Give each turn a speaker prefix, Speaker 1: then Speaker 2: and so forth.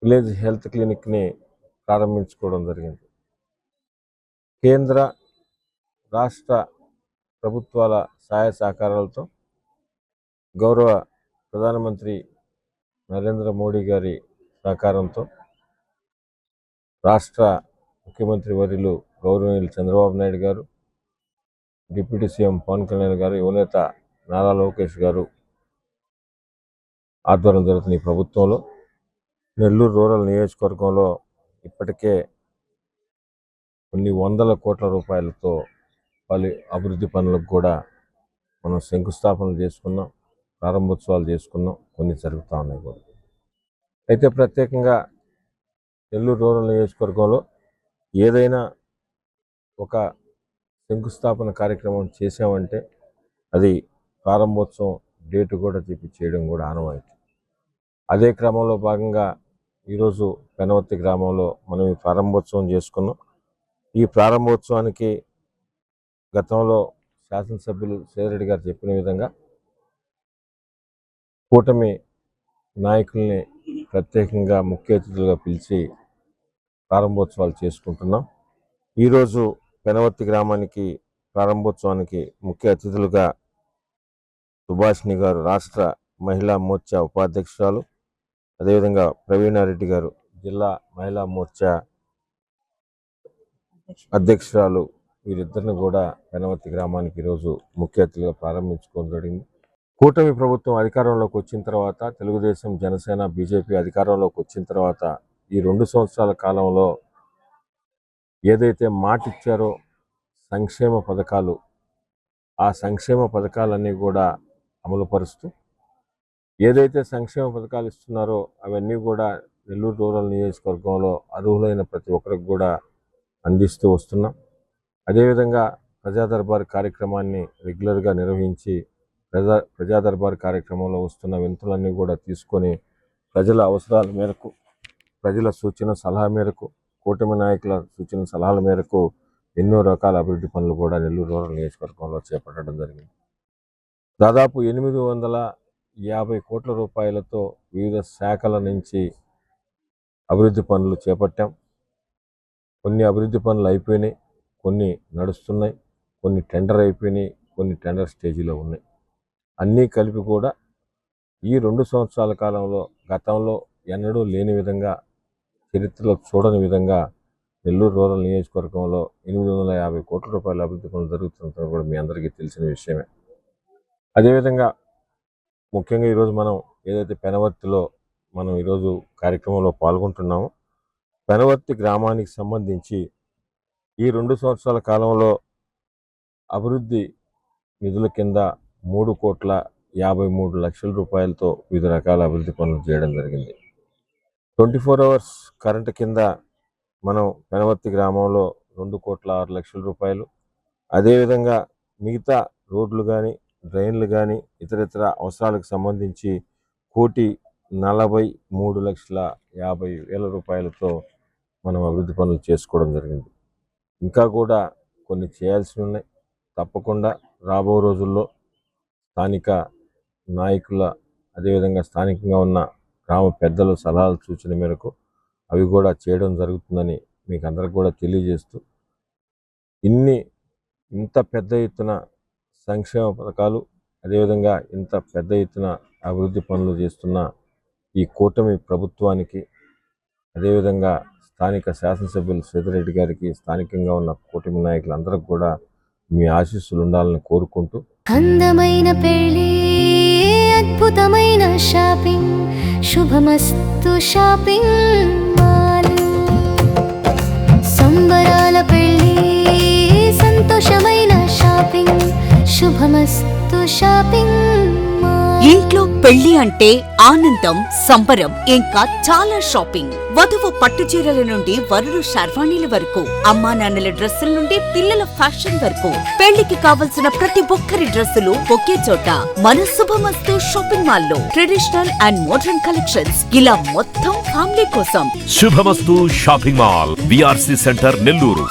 Speaker 1: Village health క్లినిక్ని ప్రారంభించుకోవడం జరిగింది. కేంద్ర రాష్ట్ర ప్రభుత్వాల సహాయ సహకారాలతో గౌరవ ప్రధానమంత్రి నరేంద్ర మోడీ గారి సహకారంతో రాష్ట్ర ముఖ్యమంత్రి వర్యులు గౌరవనీయులు చంద్రబాబు నాయుడు గారు, డిప్యూటీ సీఎం పవన్ కళ్యాణ్ గారు, యువనేత నారా లోకేష్ గారు ఆధ్వర్యం జరుగుతున్న ఈ ప్రభుత్వంలో నెల్లూరు రూరల్ నియోజకవర్గంలో ఇప్పటికే కొన్ని వందల కోట్ల రూపాయలతో పలు అభివృద్ధి పనులకు కూడా మనం శంకుస్థాపనలు చేసుకున్నాం, ప్రారంభోత్సవాలు చేసుకున్నాం, కొన్ని జరుగుతూ ఉన్నాయి కూడా. అయితే ప్రత్యేకంగా నెల్లూరు రూరల్ నియోజకవర్గంలో ఏదైనా ఒక శంకుస్థాపన కార్యక్రమం చేసామంటే అది ప్రారంభోత్సవం డేటు కూడా చేయడం కూడా ఆనవాయితీ. అదే క్రమంలో భాగంగా ఈరోజు పెనవర్తి గ్రామంలో మనం ఈ ప్రారంభోత్సవం చేసుకున్నాం. ఈ ప్రారంభోత్సవానికి గతంలో శాసనసభ్యులు సేదరెడ్డి గారు చెప్పిన విధంగా కూటమి నాయకుల్ని ప్రత్యేకంగా ముఖ్య అతిథులుగా పిలిచి ప్రారంభోత్సవాలు చేసుకుంటున్నాం. ఈరోజు పెనవర్తి గ్రామానికి ప్రారంభోత్సవానికి ముఖ్య అతిథులుగా సుభాషిణి గారు రాష్ట్ర మహిళా మోర్చా ఉపాధ్యక్షురాలు, అదేవిధంగా ప్రవీణారెడ్డి గారు జిల్లా మహిళా మోర్చా అధ్యక్షురాలు, వీరిద్దరిని కూడా పెనవర్తి గ్రామానికి ఈరోజు ముఖ్య అతిథులుగా ప్రారంభించుకోవడం జరిగింది. కూటమి ప్రభుత్వం అధికారంలోకి వచ్చిన తర్వాత, తెలుగుదేశం, జనసేన, బీజేపీ అధికారంలోకి వచ్చిన తర్వాత ఈ 2 సంవత్సరాల కాలంలో ఏదైతే మాట ఇచ్చారో సంక్షేమ పథకాలు, ఆ సంక్షేమ పథకాలన్నీ కూడా అమలుపరుస్తూ ఏదైతే సంక్షేమ పథకాలు ఇస్తున్నారో అవన్నీ కూడా నెల్లూరు రూరల్ నియోజకవర్గంలో అర్హులైన ప్రతి ఒక్కరికి కూడా అందిస్తూ వస్తున్నాం. అదేవిధంగా ప్రజా దర్బార్ కార్యక్రమాన్ని రెగ్యులర్గా నిర్వహించి ప్రజా దర్బార్ కార్యక్రమంలో వస్తున్న వినతులన్నీ కూడా తీసుకొని ప్రజల అవసరాల మేరకు, ప్రజల సూచన సలహా మేరకు, కూటమి నాయకుల సూచన సలహాల మేరకు ఎన్నో రకాల అభివృద్ధి పనులు కూడా నెల్లూరు రూరల్ నియోజకవర్గంలో చేపట్టడం జరిగింది. దాదాపు 850 కోట్ల రూపాయలతో వివిధ శాఖల నుంచి అభివృద్ధి పనులు చేపట్టాం. కొన్ని అభివృద్ధి పనులు అయిపోయినాయి, కొన్ని నడుస్తున్నాయి, కొన్ని టెండర్ అయిపోయినాయి, కొన్ని టెండర్ స్టేజీలో ఉన్నాయి. అన్నీ కలిపి కూడా ఈ 2 సంవత్సరాల కాలంలో గతంలో ఎన్నడూ లేని విధంగా, చరిత్రలో చూడని విధంగా నెల్లూరు రూరల్ నియోజకవర్గంలో 850 కోట్ల రూపాయల అభివృద్ధి పనులు జరుగుతుందని కూడా మీ అందరికీ తెలిసిన విషయమే. అదేవిధంగా ముఖ్యంగా ఈరోజు మనం ఏదైతే పెనవర్తిలో మనం ఈరోజు కార్యక్రమంలో పాల్గొంటున్నామో, పెనవర్తి గ్రామానికి సంబంధించి ఈ 2 సంవత్సరాల కాలంలో అభివృద్ధి నిధుల కింద 3,53,00,000 రూపాయలతో వివిధ రకాల అభివృద్ధి పనులు చేయడం జరిగింది. 24 hours కరెంటు కింద మనం పెనవర్తి గ్రామంలో 2,06,00,000 రూపాయలు, అదేవిధంగా మిగతా రోడ్లు కానీ, డ్రైన్లు కానీ, ఇతరితర అవసరాలకు సంబంధించి 1,43,50,000 రూపాయలతో మనం అభివృద్ధి పనులు చేసుకోవడం జరిగింది. ఇంకా కూడా కొన్ని చేయాల్సి ఉన్నాయి. తప్పకుండా రాబో రోజుల్లో స్థానిక నాయకుల, అదేవిధంగా స్థానికంగా ఉన్న గ్రామ పెద్దల సలహాలు సూచన మేరకు అవి కూడా చేయడం జరుగుతుందని మీకు అందరికి కూడా తెలియజేస్తూ, ఇంత పెద్ద ఎత్తున సంక్షేమ పథకాలు, అదేవిధంగా ఇంత పెద్ద ఎత్తున అభివృద్ధి పనులు చేస్తున్న ఈ కూటమి ప్రభుత్వానికి, అదేవిధంగా స్థానిక శాసనసభ్యులు సేదరెడ్డి గారికి, స్థానికంగా ఉన్న కూటమి నాయకులందరికీ కూడా మీ ఆశీస్సులు ఉండాలని కోరుకుంటూ,
Speaker 2: అందమైన పెళ్లి, అద్భుతమైన షాపింగ్, శుభమస్తు షాపింగ్ మాల్. సంబరాల పెళ్లి, సంతోషమైన షాపింగ్, శుభమస్తు షాపింగ్ మాల్.
Speaker 3: ఇంట్లో పెళ్లి అంటే ఆనందం, సంబరం, ఇంకా చాలా షాపింగ్. వధువు పట్టు చీరల నుండి వరుడు శర్వాణీల వరకు, అమ్మా నాన్నల డ్రెస్సుల నుండి పిల్లల ఫ్యాషన్ వరకు, పెళ్లికి కావలసిన ప్రతి ఒక్కరి డ్రెస్సులు ఒకే చోట మన శుభమస్తు షాపింగ్ మాల్ లో. ట్రెడిషనల్ అండ్ మోడర్న్ కలెక్షన్స్, ఇలా మొత్తం ఫ్యామిలీ కోసం.
Speaker 4: శుభమస్తు shopping mall, VRC centre, Nellore.